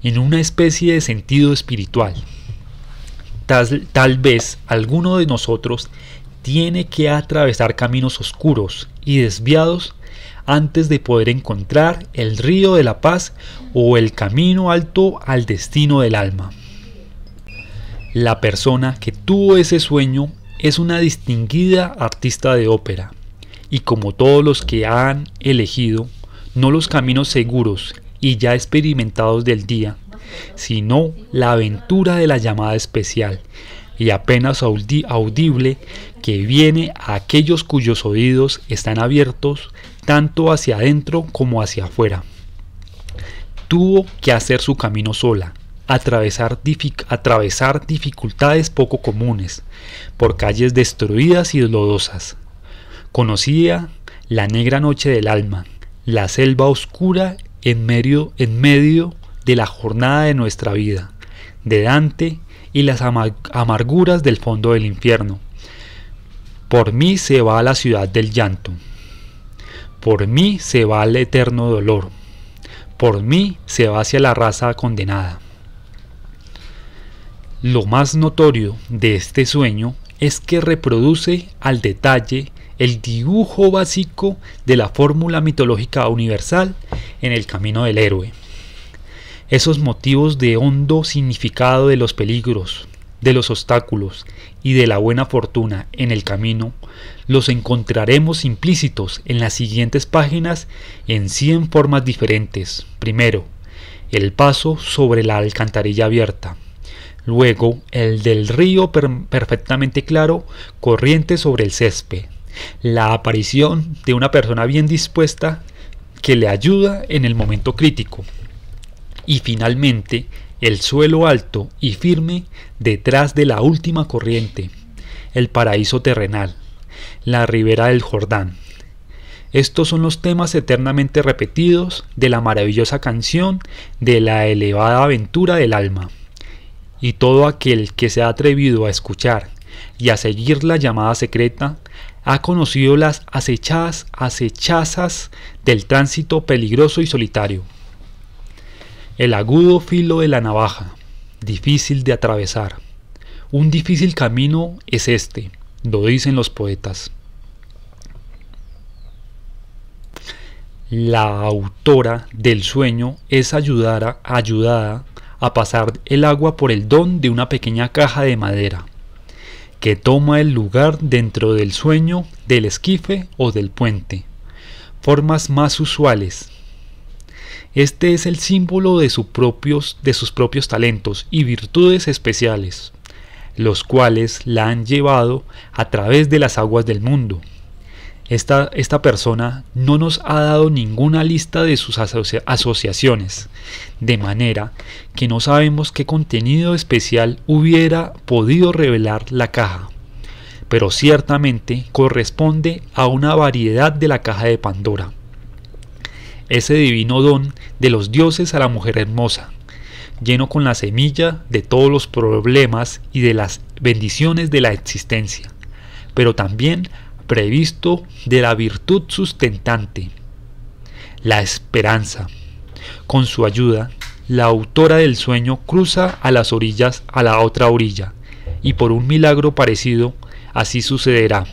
en una especie de sentido espiritual. Tal vez alguno de nosotros tiene que atravesar caminos oscuros y desviados antes de poder encontrar el río de la paz o el camino alto al destino del alma. La persona que tuvo ese sueño es una distinguida artista de ópera, y como todos los que han elegido, no los caminos seguros y ya experimentados del día, sino la aventura de la llamada especial y apenas audible que viene a aquellos cuyos oídos están abiertos tanto hacia adentro como hacia afuera. Tuvo que hacer su camino sola, atravesar dificultades poco comunes, por calles destruidas y lodosas. Conocía la negra noche del alma, la selva oscura en medio de la jornada de nuestra vida, de Dante y las amarguras del fondo del infierno. Por mí se va a la ciudad del llanto, por mí se va al eterno dolor, por mí se va hacia la raza condenada. Lo más notorio de este sueño es que reproduce al detalle el dibujo básico de la fórmula mitológica universal en el camino del héroe. Esos motivos de hondo significado de los peligros, de los obstáculos y de la buena fortuna en el camino los encontraremos implícitos en las siguientes páginas en 100 formas diferentes. Primero, el paso sobre la alcantarilla abierta. Luego, el del río perfectamente claro, corriente sobre el césped. La aparición de una persona bien dispuesta que le ayuda en el momento crítico. Y finalmente, el suelo alto y firme detrás de la última corriente, el paraíso terrenal, la ribera del Jordán. Estos son los temas eternamente repetidos de la maravillosa canción de la elevada aventura del alma. Y todo aquel que se ha atrevido a escuchar y a seguir la llamada secreta ha conocido las acechazas del tránsito peligroso y solitario. El agudo filo de la navaja, difícil de atravesar. Un difícil camino es este, lo dicen los poetas. La autora del sueño es ayudada a pasar el agua por el don de una pequeña caja de madera, que toma el lugar dentro del sueño del esquife o del puente. Formas más usuales. Este es el símbolo de sus propios talentos y virtudes especiales, los cuales la han llevado a través de las aguas del mundo. Esta persona no nos ha dado ninguna lista de sus asociaciones, de manera que no sabemos qué contenido especial hubiera podido revelar la caja, pero ciertamente corresponde a una variedad de la caja de Pandora, ese divino don de los dioses a la mujer hermosa, lleno con la semilla de todos los problemas y de las bendiciones de la existencia, pero también previsto de la virtud sustentante, la esperanza. Con su ayuda, la autora del sueño cruza a las orillas a la otra orilla, y por un milagro parecido, así sucederá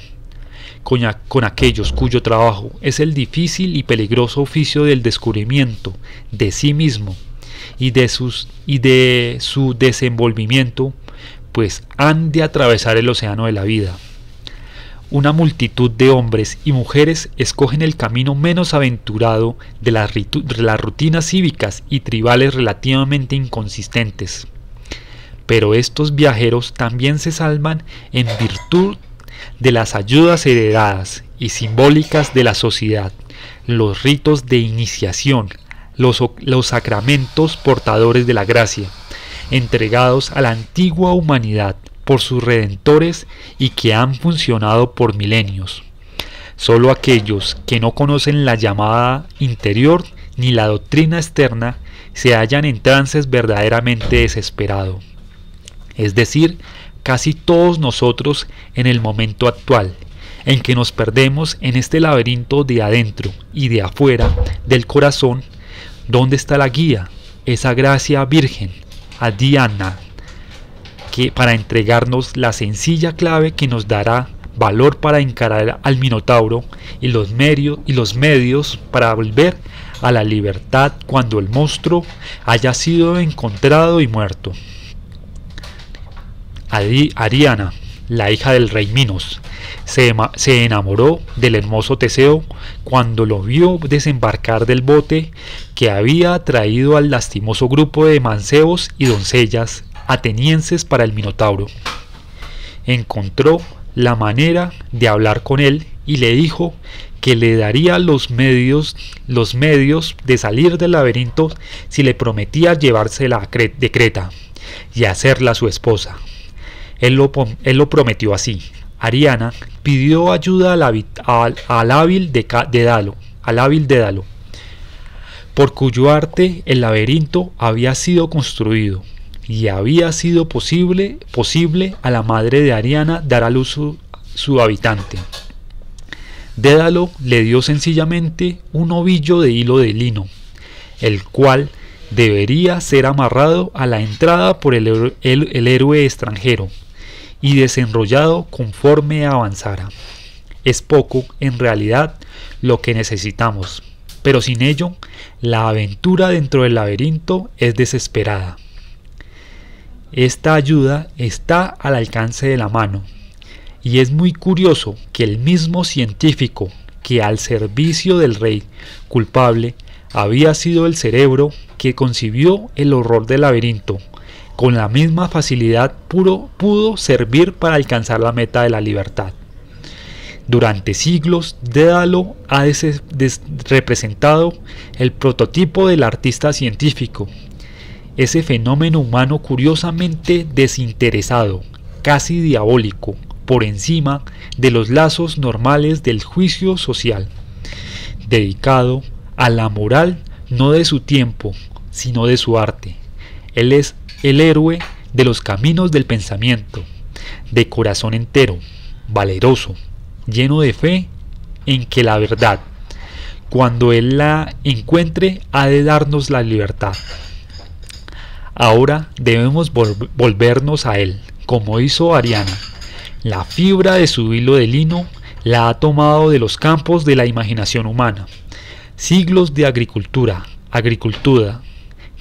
con aquellos cuyo trabajo es el difícil y peligroso oficio del descubrimiento de sí mismo y de su desenvolvimiento, pues han de atravesar el océano de la vida. Una multitud de hombres y mujeres escogen el camino menos aventurado de las rutinas cívicas y tribales relativamente inconsistentes. Pero estos viajeros también se salvan en virtud de las ayudas heredadas y simbólicas de la sociedad, los ritos de iniciación, los sacramentos portadores de la gracia, entregados a la antigua humanidad por sus redentores y que han funcionado por milenios. Solo aquellos que no conocen la llamada interior ni la doctrina externa se hallan en trances verdaderamente desesperados. Es decir, casi todos nosotros en el momento actual, en que nos perdemos en este laberinto de adentro y de afuera del corazón. ¿Dónde está la guía? Esa gracia virgen, Adiana, que para entregarnos la sencilla clave que nos dará valor para encarar al Minotauro y los medios para volver a la libertad cuando el monstruo haya sido encontrado y muerto. Ariana, la hija del rey Minos, se enamoró del hermoso Teseo cuando lo vio desembarcar del bote que había traído al lastimoso grupo de mancebos y doncellas atenienses para el Minotauro. Encontró la manera de hablar con él y le dijo que le daría los medios de salir del laberinto si le prometía llevársela de Creta y hacerla su esposa. Él lo prometió así. Ariana pidió ayuda al hábil de Dalo, por cuyo arte el laberinto había sido construido, y había sido posible a la madre de Ariana dar a luz su habitante. Dédalo le dio sencillamente un ovillo de hilo de lino, el cual debería ser amarrado a la entrada por el héroe extranjero y desenrollado conforme avanzara. Es poco, en realidad, lo que necesitamos, pero sin ello, la aventura dentro del laberinto es desesperada. Esta ayuda está al alcance de la mano, y es muy curioso que el mismo científico que al servicio del rey culpable había sido el cerebro que concibió el horror del laberinto, con la misma facilidad pudo servir para alcanzar la meta de la libertad. Durante siglos, Dédalo ha representado el prototipo del artista científico, ese fenómeno humano curiosamente desinteresado, casi diabólico, por encima de los lazos normales del juicio social, dedicado a la moral no de su tiempo, sino de su arte. Él es el héroe de los caminos del pensamiento, de corazón entero, valeroso, lleno de fe en que la verdad, cuando él la encuentre, ha de darnos la libertad. Ahora debemos volvernos a él, como hizo Ariana. La fibra de su hilo de lino la ha tomado de los campos de la imaginación humana. Siglos de agricultura,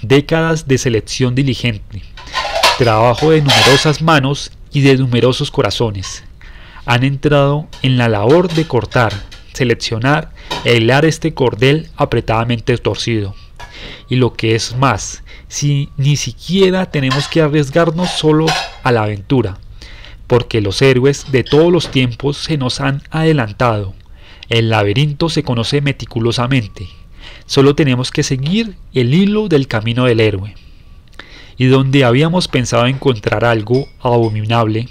décadas de selección diligente, trabajo de numerosas manos y de numerosos corazones, han entrado en la labor de cortar, seleccionar e hilar este cordel apretadamente torcido, Y lo que es más, si ni siquiera tenemos que arriesgarnos solos a la aventura, porque los héroes de todos los tiempos se nos han adelantado. El laberinto se conoce meticulosamente. Solo tenemos que seguir el hilo del camino del héroe. Y donde habíamos pensado encontrar algo abominable,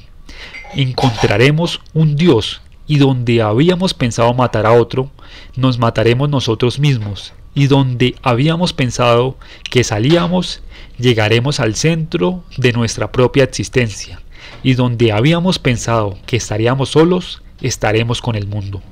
encontraremos un dios. Y donde habíamos pensado matar a otro, nos mataremos nosotros mismos. Y donde habíamos pensado que salíamos, llegaremos al centro de nuestra propia existencia. Y donde habíamos pensado que estaríamos solos, estaremos con el mundo.